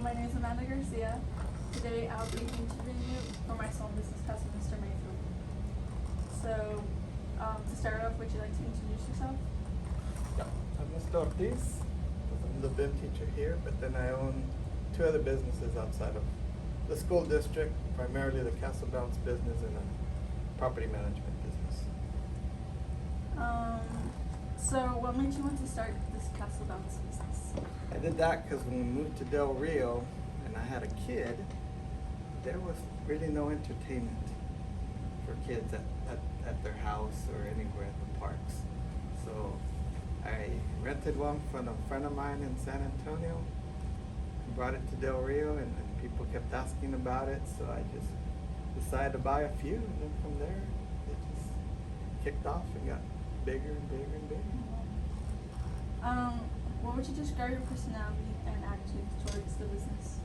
my name is Amanda Garcia. Today I'll be interviewing you for my small business cousin, Mr. Mayfield. So, to start off, would you like to introduce yourself? Yeah, I'm Mr. Ortiz. I'm the BIM teacher here, but then I own two other businesses outside of the school district, primarily the Castle Bounce business and a property management business. So what made you want to start this Castle Bounce business? I did that because when we moved to Del Rio and I had a kid, there was really no entertainment for kids at their house or anywhere at the parks. So I rented one from a friend of mine in San Antonio, brought it to Del Rio, and people kept asking about it, so I just decided to buy a few, and then from there it just kicked off and got bigger and bigger and bigger. What would you describe your personality and attitude towards the business?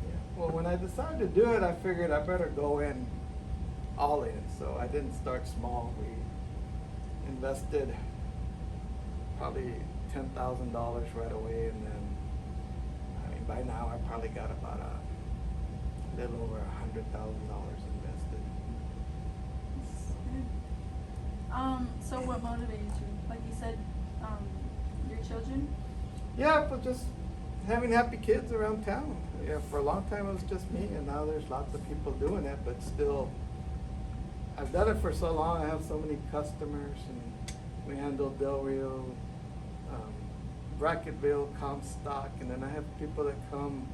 Yeah. Well, when I decided to do it, I figured I better go in all in, so I didn't start small. We invested probably $10,000 right away, and then by now I probably got about a little over $100,000 invested. So what motivated you? Like you said, your children? Yeah, but just having happy kids around town. Yeah, for a long time it was just me, and now there's lots of people doing it, but still, I've done it for so long. I have so many customers, and we handle Del Rio, Bracketville, Comstock, and then I have people that come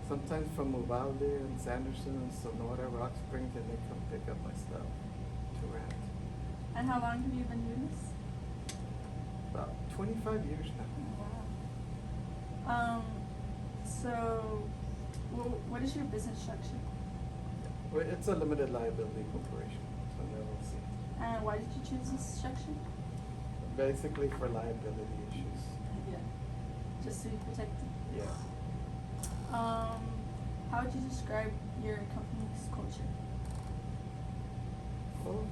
sometimes from Uvalde and Sanderson and Sonora, Rock Springs, and they come pick up my stuff to rent. And how long have you been doing this? About 25 years now. Wow. So what is your business structure? Well, it's a limited liability corporation, so an LLC. And why did you choose this structure? Basically for liability issues. Yeah. Just to be protected. Yeah. How would you describe your company's culture? Well,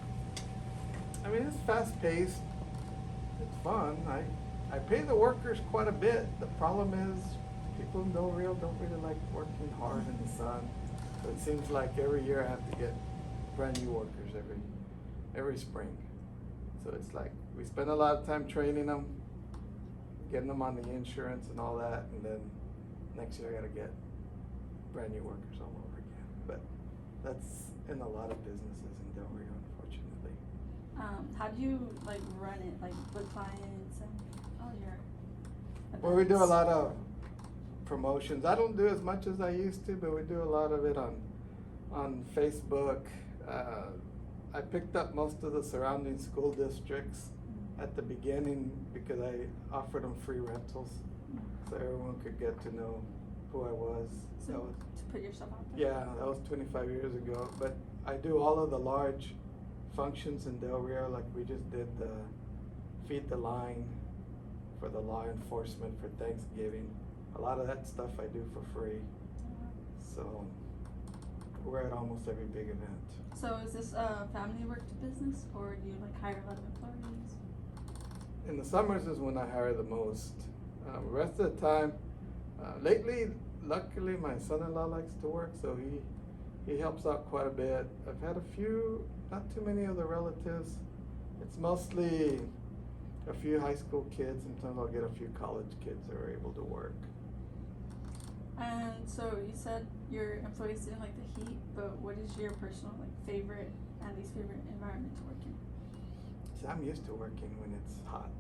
I mean, it's fast paced. It's fun. I pay the workers quite a bit. The problem is people in Del Rio don't really like working hard in the sun. So it seems like every year I have to get brand new workers every spring. So it's like we spend a lot of time training them, getting them on the insurance and all that, and then next year I gotta get brand new workers all over again. But that's in a lot of businesses in Del Rio, unfortunately. How do you like run it, like with clients and all your events? Well, we do a lot of promotions. I don't do as much as I used to, but we do a lot of it on Facebook. I picked up most of the surrounding school districts at the beginning because I offered them free rentals, so everyone could get to know who I was. So to put yourself out there? Yeah, that was 25 years ago. But I do all of the large functions in Del Rio, like we just did the Feed the Line for the law enforcement for Thanksgiving. A lot of that stuff I do for free. So we're at almost every big event. So is this a family work business, or do you like hire a lot of employees? In the summers is when I hire the most. The rest of the time, lately, luckily my son-in-law likes to work, so he helps out quite a bit. I've had a few, not too many of the relatives. It's mostly a few high school kids. Sometimes I'll get a few college kids that are able to work. And so you said your employees didn't like the heat, but what is your personal favorite and least favorite environment to work in? See, I'm used to working when it's hot.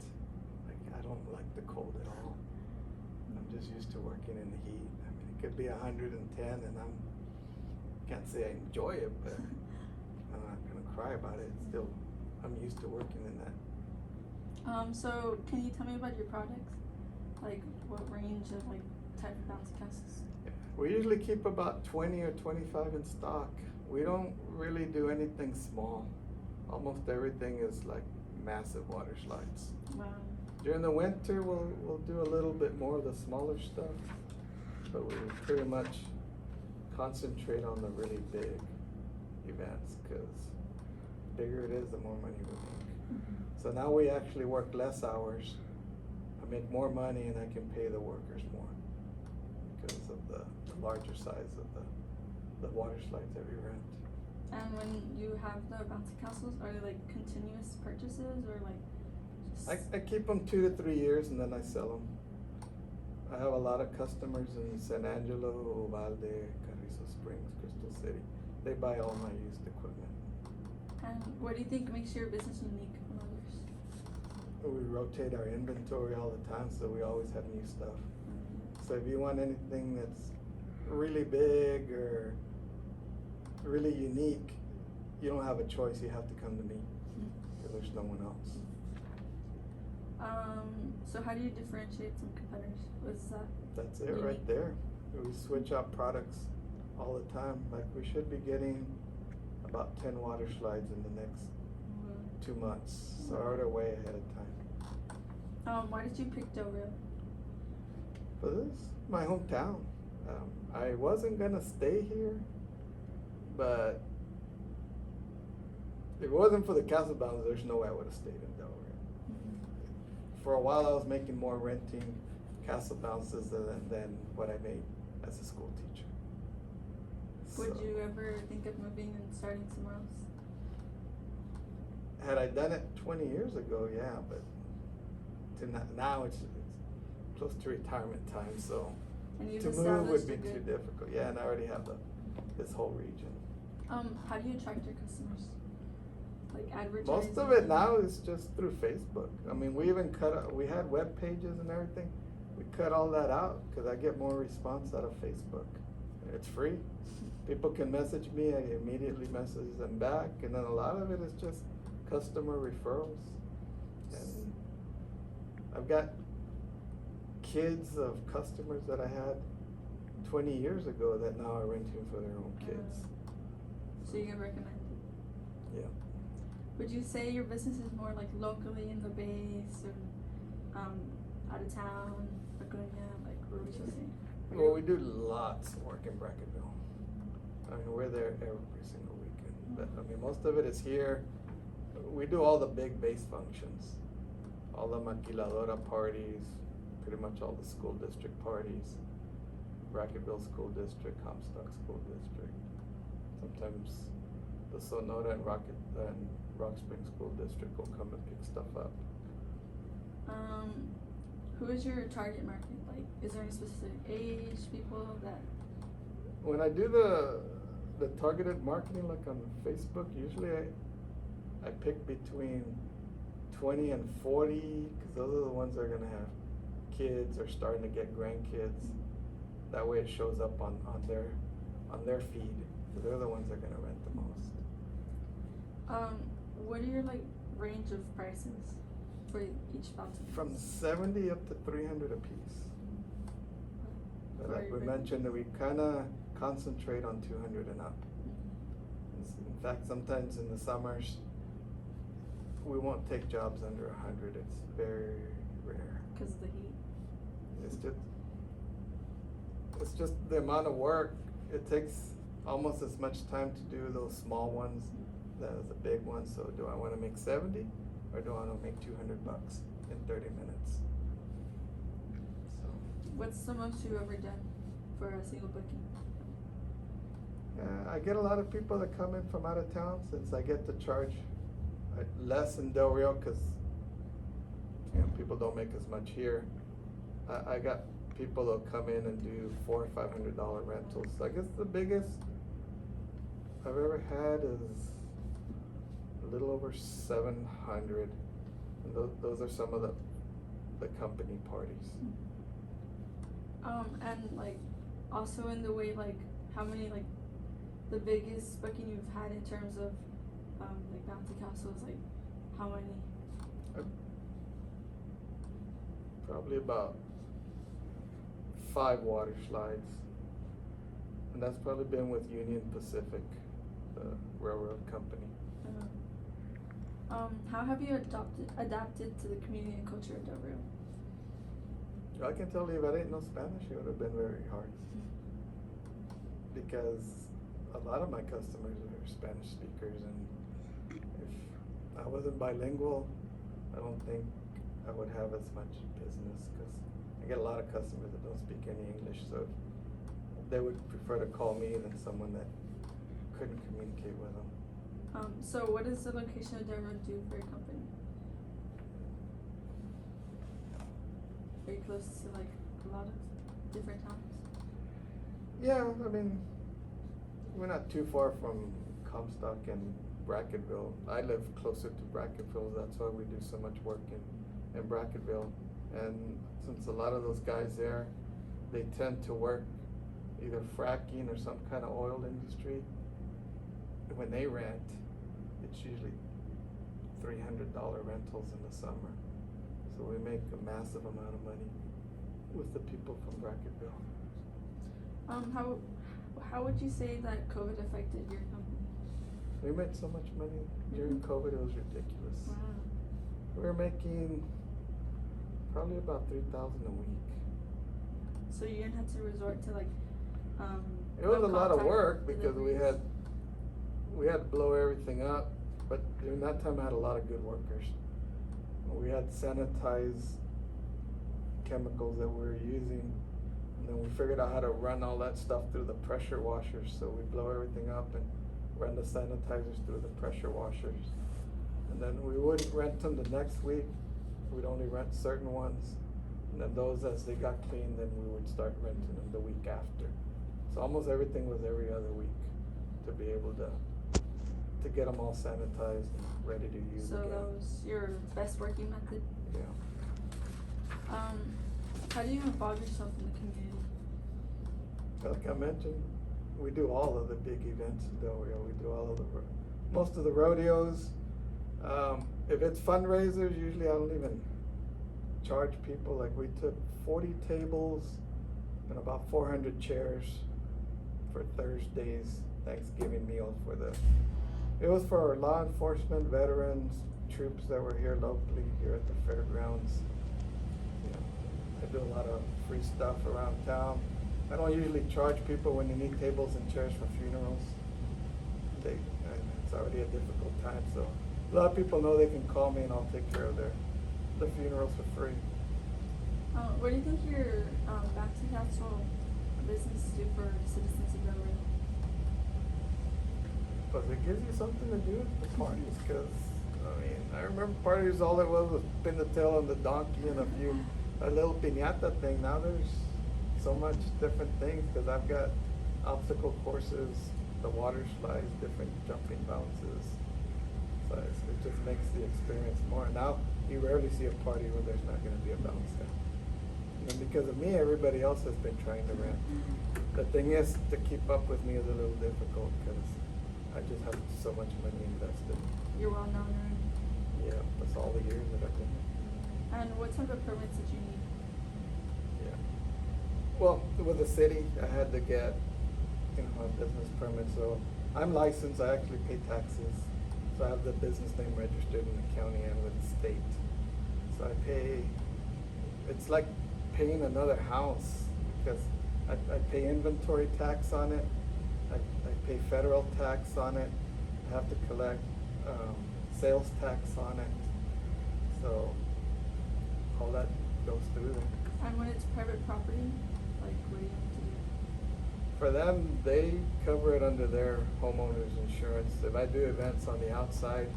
Like, I don't like the cold at all. I'm just used to working in the heat. I mean, it could be 110 and can't say I enjoy it, but I'm not gonna cry about it. Still, I'm used to working in that. So can you tell me about your products? Like what range of type of bouncy castles? We usually keep about 20 or 25 in stock. We don't really do anything small. Almost everything is like massive water slides. Wow. During the winter, we'll do a little bit more of the smaller stuff, but we pretty much concentrate on the really big events, because the bigger it is, the more money we make. So now we actually work less hours. I make more money and I can pay the workers more. larger size of the water slides that we rent. And when you have the bouncy castles, are they like continuous purchases or like just? I keep them 2 to 3 years and then I sell them. I have a lot of customers in San Angelo, Uvalde, Carrizo Springs, Crystal City. They buy all my used equipment. And what do you think makes your business unique from others? We rotate our inventory all the time, so we always have new stuff. So if you want anything that's really big or really unique, you don't have a choice. You have to come to me because there's no one else. So how do you differentiate from competitors? What's that? That's it unique? right there. We switch out products all the time. Like we should be getting about 10 water slides in the next 2 months. So we're way ahead of time. Why did you pick Del Rio? But this is my hometown. I wasn't gonna stay here, but if it wasn't for the castle bounds, there's no way I would have stayed in Del Rio. For a while, I was making more renting castle bounces than what I made as a school teacher. Would So, you ever think of moving and starting somewhere else? had I done it 20 years ago, yeah, but now it's close to retirement time, so And you've to move established would be a too good- difficult. Yeah, and I already have this whole region. How do you attract your customers? Like advertising? Most of it now is just through Facebook. I mean, we even we had web pages and everything. We cut all that out because I get more response out of Facebook. It's free. People can message me, I immediately message them back, and then a lot of it is just customer referrals. And I've got kids of customers that I had 20 years ago that now are renting for their own kids. So you can recommend it. Yeah. Would you say your business is more like locally in the base or out of town, Laguna? Like, what would you say? Well, we do lots of work in Brackenville. I mean, we're there every single weekend. But, I mean, most of it is here. We do all the big base functions, all the maquiladora parties, pretty much all the school district parties, Brackenville School District, Comstock School District. Sometimes the Sonora and Rock Springs School District will come and pick stuff up. Who is your target market? Like, is there any specific age, people that? When I do the targeted marketing, like on Facebook, usually I pick between 20 and 40, because those are the ones that are gonna have kids or starting to get grandkids. That way it shows up on their feed, because they're the ones that are gonna rent the most. What are your like range of prices for each fountain? From 70 up to 300 a piece. But For like we your mentioned, that we business? kind of concentrate on 200 and up. In fact, sometimes in the summers, we won't take jobs under 100. It's very rare. Because of the heat. It's just the amount of work. It takes almost as much time to do those small ones as the big ones. So do I want to make 70 or do I want to make $200 in 30 minutes? So What's the most you've ever done for a single booking? I get a lot of people that come in from out of town, since I get to charge less in Del Rio because people don't make as much here. I got people that'll come in and do $400 or $500 rentals. So I guess the biggest I've ever had is a little over 700, and those are some of the company parties. And like also in the way like how many like the biggest booking you've had in terms of like bouncy castles, like how many? Probably about 5 water slides, and that's probably been with Union Pacific, the railroad company. How have you adapted to the community and culture of Del Rio? I can tell you, if I didn't know Spanish, it would have been very hard, because a lot of my customers are Spanish speakers, and if I wasn't bilingual, I don't think I would have as much business, because I get a lot of customers that don't speak any English. So they would prefer to call me than someone that couldn't communicate with them. So what does the location of Denver do for your company? Are you close to like a lot of different towns? Yeah, I mean, we're not too far from Comstock and Brackettville. I live closer to Brackettville, that's why we do so much work in Brackettville. And since a lot of those guys there, they tend to work either fracking or some kind of oil industry. When they rent, it's usually $300 rentals in the summer. So we make a massive amount of money with the people from Brackettville. How would you say that COVID affected your company? We made so much money during COVID, it was ridiculous. Wow. We were making probably about $3,000 a week. So you didn't have to resort to like It was a no lot of contact work because we deliveries? had to blow everything up, but during that time I had a lot of good workers. We had sanitized chemicals that we were using, and then we figured out how to run all that stuff through the pressure washers. So we blow everything up and run the sanitizers through the pressure washers. And then we wouldn't rent them the next week. We'd only rent certain ones. And then those, as they got clean, then we would start renting them the week after. So almost everything was every other week to be able to get them all sanitized and ready to use So again. that was your best working method? Yeah. How do you involve yourself in the community? Like I mentioned, we do all of the big events in Del Rio. We do all of most of the rodeos. If it's fundraisers, usually I don't even charge people. Like we took 40 tables and about 400 chairs for Thursday's Thanksgiving meal it was for law enforcement, veterans, troops that were here locally here at the fairgrounds. You know, I do a lot of free stuff around town. I don't usually charge people when they need tables and chairs for funerals. It's already a difficult time, so a lot of people know they can call me and I'll take care of the funerals for free. What do you think your bouncy castle business do for citizens of Del Rio? But it gives you something to do at the parties, because I remember parties, all it was pin the tail on the donkey and a little piñata thing. Now there's so much different things, because I've got obstacle courses, the water slides, different jumping bounces. So it just makes the experience more. Now you rarely see a party where there's not going to be a bounce down. And because of me, everybody else has been trying to rent. The thing is, to keep up with me is a little difficult because I just have so much money invested. You're well known already. Yeah, that's all the years that I've been here. And what type of permits did you need? Yeah. Well, with the city, I had to get, a business permit. So I'm licensed. I actually pay taxes. So I have the business name registered in the county and with the state. So I pay. It's like paying another house because I pay inventory tax on it. I pay federal tax on it. I have to collect sales tax on it. So all that goes through there. And when it's private property, like what do you have to do? For them, they cover it under their homeowner's insurance. If I do events on the outside,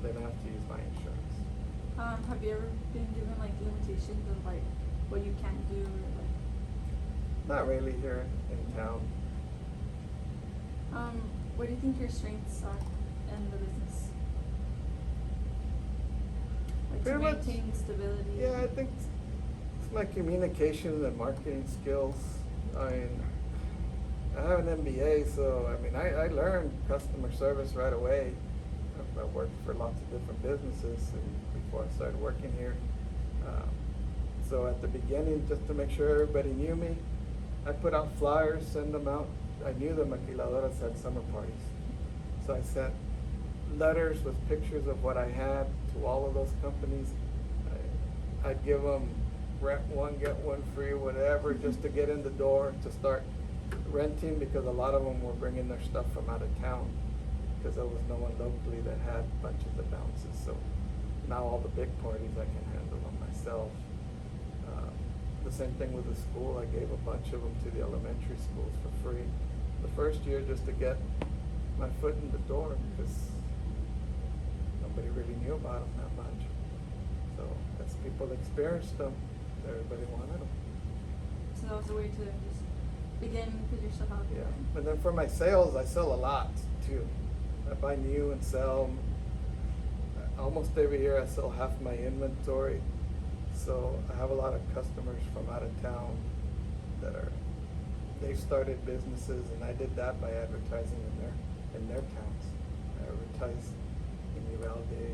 then I have to use my insurance. Have you ever been given like limitations of like what you can do or like? Not really here in town. What do you think your strengths are in the business? Like to Pretty much, maintain stability. Yeah, I think it's my communication and marketing skills. I mean, I have an MBA, so I learned customer service right away. I worked for lots of different businesses before I started working here. So at the beginning, just to make sure everybody knew me, I put out flyers, send them out. I knew the maquiladoras had summer parties. So I sent letters with pictures of what I had to all of those companies. I'd give them rent one, get one free, whatever, just to get in the door, to start renting, because a lot of them were bringing their stuff from out of town because there was no one locally that had bunches of bounces. So now all the big parties I can handle them myself. the same thing with the school. I gave a bunch of them to the elementary schools for free the first year just to get my foot in the door because nobody really knew about them that much. So as people experienced them, everybody wanted them. So that was a way to just begin, put yourself out there. Yeah, and then for my sales, I sell a lot too. I buy new and sell. Almost every year I sell half my inventory. So I have a lot of customers from out of town that they've started businesses, and I did that by advertising in their towns. I advertised in Uvalde,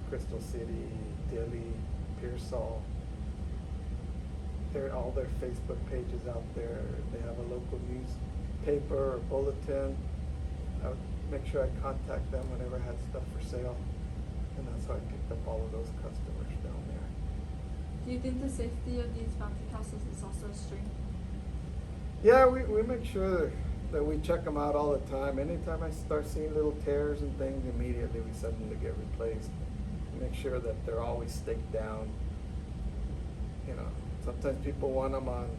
Crystal City, Dilley, Pearsall. All their Facebook pages out there. They have a local newspaper or bulletin. I would make sure I contact them whenever I had stuff for sale, and that's how I picked up all of those customers down there. Do you think the safety of these bouncy castles is also a strength? Yeah, we make sure that we check them out all the time. Anytime I start seeing little tears and things, immediately we send them to get replaced. We make sure that they're always staked down. You know, sometimes people want them on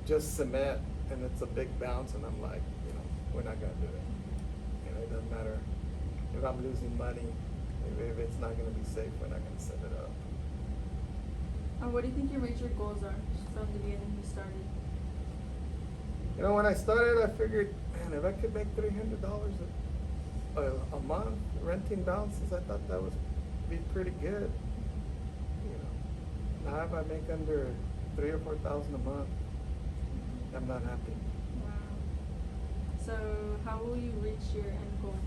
just cement and it's a big bounce, and I'm like, you know, we're not gonna do it. You know, it doesn't matter if I'm losing money, if it's not gonna be safe, we're not gonna set it up. And what do you think your major goals are from the beginning you started? You know, when I started, I figured, man, if I could make $300 a month renting bounces, I thought that would be pretty good. You know, now if I make under $3,000 or $4,000 a month, I'm not happy. Wow. So how will you reach your end goal?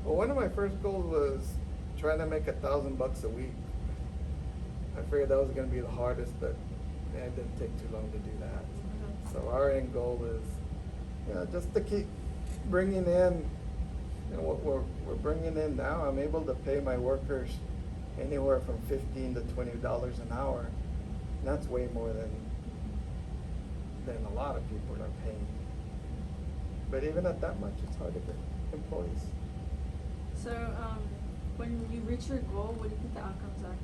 Well, one of my first goals was trying to make $1,000 a week. I figured that was going to be the hardest, but it didn't take too long to do that. So our end goal is, you know, just to keep bringing in, you know, what we're bringing in now. I'm able to pay my workers anywhere from $15 to $20 an hour. And that's way more than a lot of people are paying. But even at that much, it's hard to get employees. So when you reach your goal, what do you think the outcomes are?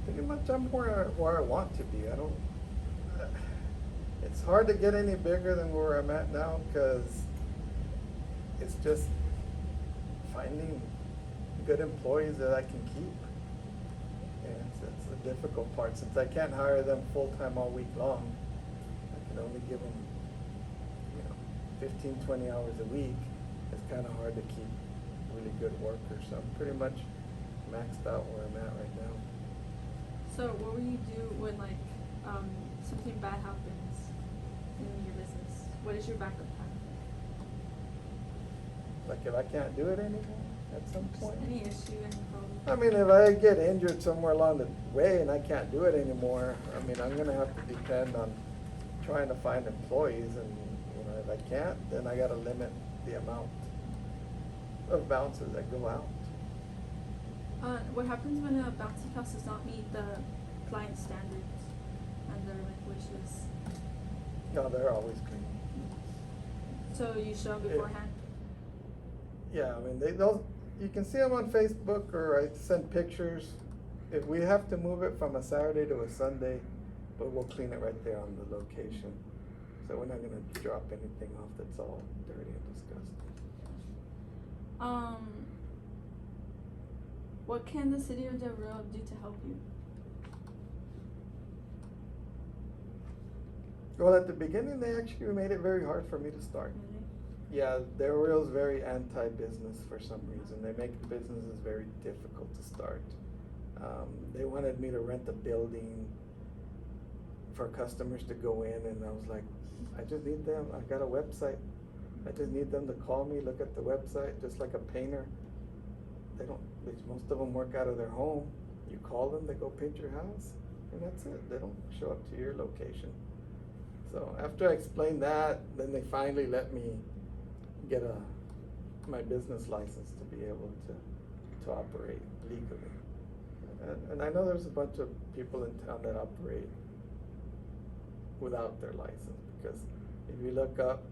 Pretty much I'm where I want to be. I don't. It's hard to get any bigger than where I'm at now because it's just finding good employees that I can keep. And it's the difficult part since I can't hire them full time all week long. I can only give them, you know, 15, 20 hours a week. It's kind of hard to keep really good workers. So I'm pretty much maxed out where I'm at right now. So what will you do when something bad happens in your business? What is your backup plan? Like if I can't do it anymore at some point? Any issue, any problem? I mean, if I get injured somewhere along the way and I can't do it anymore, I mean, I'm gonna have to depend on trying to find employees, and you know, if I can't, then I gotta limit the amount of bounces that go out. What happens when a bouncy house does not meet the client standards and their wishes? No, they're always clean. So you show them beforehand? Yeah, I mean, you can see them on Facebook, or I send pictures. If we have to move it from a Saturday to a Sunday, but we'll clean it right there on the location. So we're not gonna drop anything off that's all dirty and disgusting. What can the city of Del Rio do to help you? Well, at the beginning, they actually made it very hard for me to start. Really? Yeah, Del Rio's very anti-business for some reason. They make businesses very difficult to start. They wanted me to rent a building for customers to go in, and I was like, I just need them. I got a website. I just need them to call me, look at the website, just like a painter. Most of them work out of their home. You call them, they go paint your house, and that's it. They don't show up to your location. So after I explained that, then they finally let me get my business license to be able to operate legally. And I know there's a bunch of people in town that operate without their license, because if you look up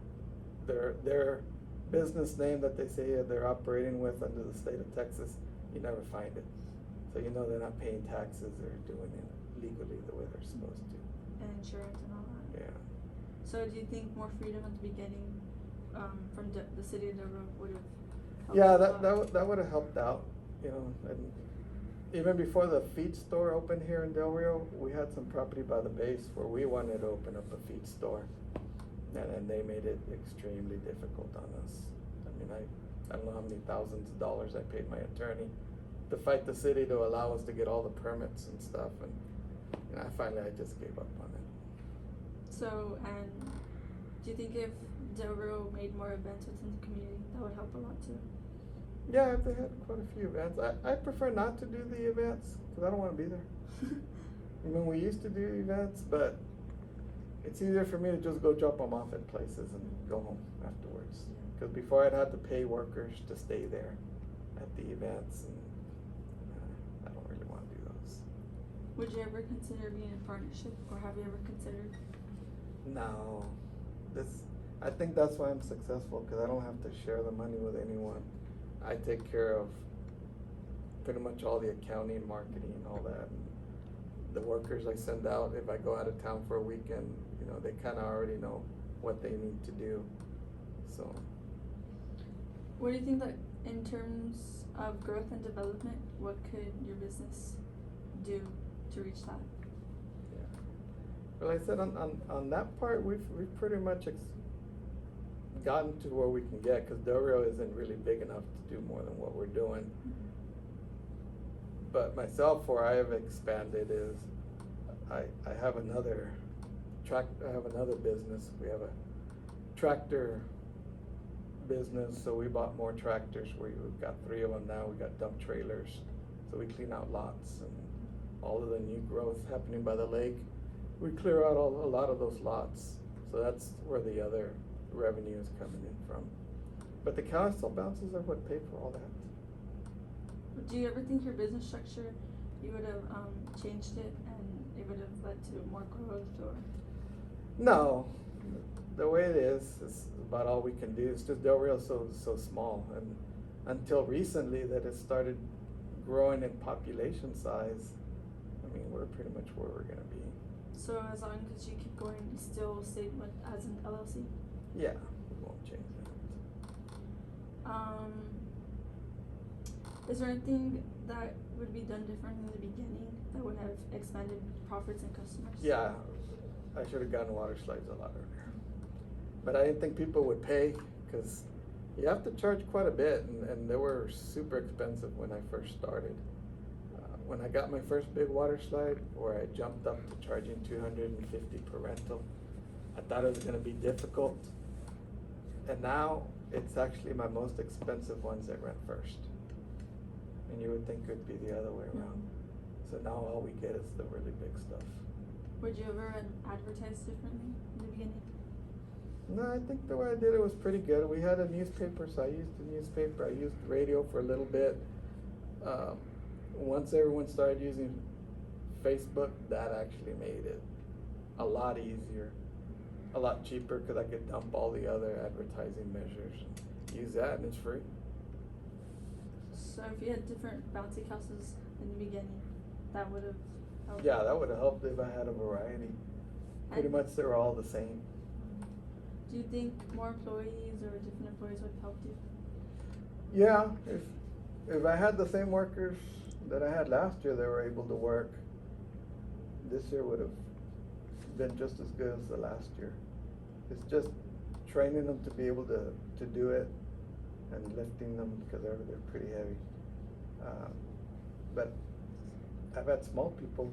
their business name that they say they're operating with under the state of Texas, you never find it. So you know they're not paying taxes or doing it legally the way they're supposed to. And insurance and all that. Yeah. So do you think more freedom at the beginning from the city of Devereaux would have helped? Yeah, you a lot? that would have helped out, you know. And even before the feed store opened here in Del Rio, we had some property by the base where we wanted to open up a feed store, and they made it extremely difficult on us. I mean, I don't know how many thousands of dollars I paid my attorney to fight the city to allow us to get all the permits and stuff, and I just gave up on it. So, and do you think if Devereaux made more events within the community, that would help a lot too? Yeah, they had quite a few events. I prefer not to do the events because I don't want to be there. I mean, we used to do events, but it's easier for me to just go drop them off at places and go home afterwards. Because before I'd have to pay workers to stay there at the events, and I don't really want to do those. Would you ever consider being in partnership, or have you ever considered? No, I think that's why I'm successful, because I don't have to share the money with anyone. I take care of pretty much all the accounting, marketing, and all that. And the workers I send out, if I go out of town for a weekend, you know, they kind of already know what they need to do. So. What do you think that in terms of growth and development, what could your business do to reach that? Yeah. Well, like I said, on that part, we've pretty much gotten to where we can get, because Del Rio isn't really big enough to do more than what we're doing. Mm-hmm. But myself, where I have expanded is I have another business. We have a tractor business, so we bought more tractors. We've got 3 of them now. We got dump trailers, so we clean out lots, and all of the new growth happening by the lake, we clear out a lot of those lots. So that's where the other revenue is coming in from. But the county still bounces are what pay for all that. Do you ever think your business structure, you would have changed it and it would have led to more growth, or? No, the way it is about all we can do. It's just Del Rio's so small, and until recently that it started growing in population size, I mean, we're pretty much where we're gonna be. So as long as you keep going, you still stay with as an LLC? Yeah, we won't change that. Is there anything that would be done different in the beginning that would have expanded profits and customers? Yeah, I should have gotten water slides a lot earlier. But I didn't think people would pay, because you have to charge quite a bit, and they were super expensive when I first started. When I got my first big water slide, where I jumped up to charging $250 per rental, I thought it was going to be difficult. And now it's actually my most expensive ones that rent first. And you would think it would be the other way around. So now all we get is the really big stuff. Would you ever advertise differently in the beginning? No, I think the way I did it was pretty good. We had a newspaper, so I used the newspaper. I used radio for a little bit. Once everyone started using Facebook, that actually made it a lot easier, a lot cheaper, because I could dump all the other advertising measures and use that, and it's free. So if you had different bouncy houses in the beginning, that would have helped? Yeah, that would have helped if I had a variety. Pretty much they were all the same. Do you think more employees or different employees would have helped you? Yeah, if I had the same workers that I had last year, they were able to work, this year would have been just as good as the last year. It's just training them to be able to do it, and lifting them, because they're pretty heavy. But I've had small people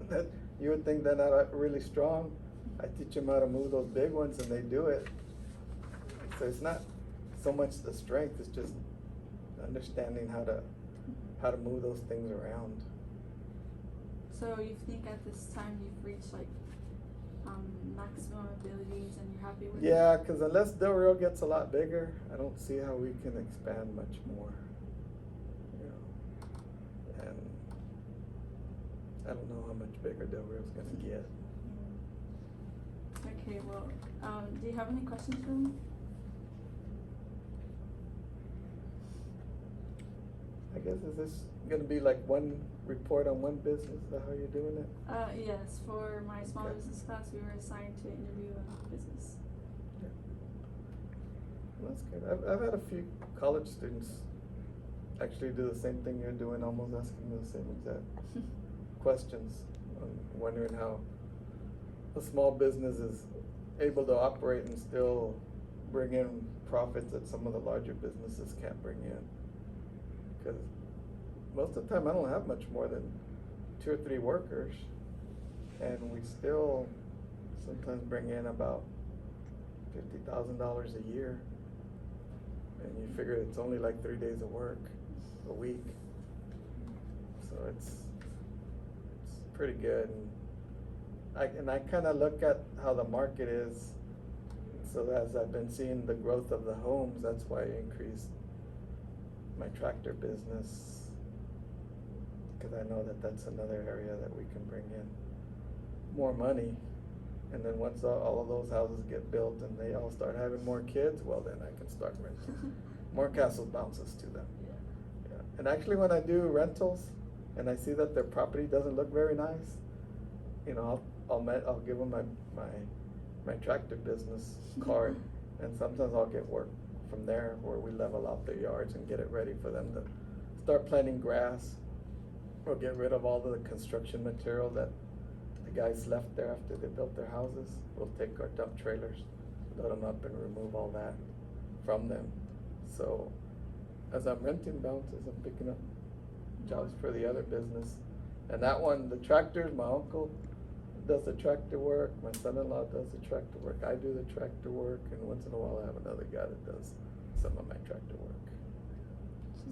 that you would think they're not really strong. I teach them how to move those big ones, and they do it. So it's not so much the strength, it's just understanding how to move those things around. So you think at this time you've reached like maximum abilities and you're happy with it? Yeah, because unless Del Rio gets a lot bigger, I don't see how we can expand much more. You know, and I don't know how much bigger Del Rio's gonna get. Okay, well, do you have any questions for me? I guess, is this gonna be like one report on one business? Is that how you're doing it? Yes, for my small Okay. business class, we were assigned to interview a business. Yeah. Well, that's good. I've had a few college students actually do the same thing you're doing, almost asking me the same exact questions, wondering how a small business is able to operate and still bring in profits that some of the larger businesses can't bring in. Because most of the time I don't have much more than 2 or 3 workers, and we still sometimes bring in about $50,000 a year. And you figure it's only like 3 days of work a week. So it's pretty good. And I kind of look at how the market is. So as I've been seeing the growth of the homes, that's why I increased my tractor business. Because I know that that's another area that we can bring in more money. And then once all of those houses get built and they all start having more kids, well, then I can start renting. More castle bounces to them. Yeah. And actually when I do rentals and I see that their property doesn't look very nice, you know, I'll give them my tractor business card, and sometimes I'll get work from there where we level out their yards and get it ready for them to start planting grass or get rid of all the construction material that the guys left there after they built their houses. We'll take our dump trailers, load them up, and remove all that from them. So as I'm renting bounces, I'm picking up jobs for the other business. And that one, the tractors, my uncle does the tractor work, my son-in-law does the tractor work, I do the tractor work, and once in a while I have another guy that does some of my tractor work.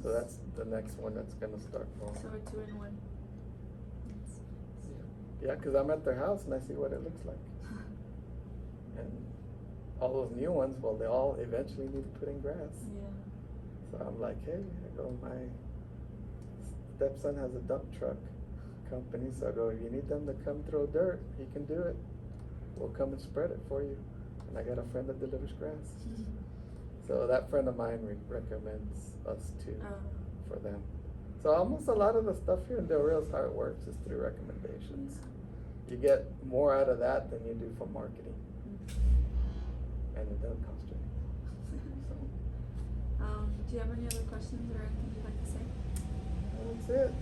So that's the next one that's gonna start going. So a 2-in-1. Yeah, because I'm at their house and I see what it looks like. And all those new ones, well, they all eventually need to put in grass. Yeah. So I'm like, hey, I go, my stepson has a dump truck company, so I go, if you need them to come throw dirt, he can do it. We'll come and spread it for you. And I got a friend that delivers grass. So that friend of mine recommends us too for them. So almost a lot of the stuff here in Del Rio is how it works, is through recommendations. You get more out of that than you do from marketing. And it doesn't cost you anything. So. Do you have any other questions or anything you'd like to say? That's it.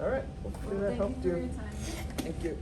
All right. Hopefully Well, that thank helped you you. for your time. Thank you.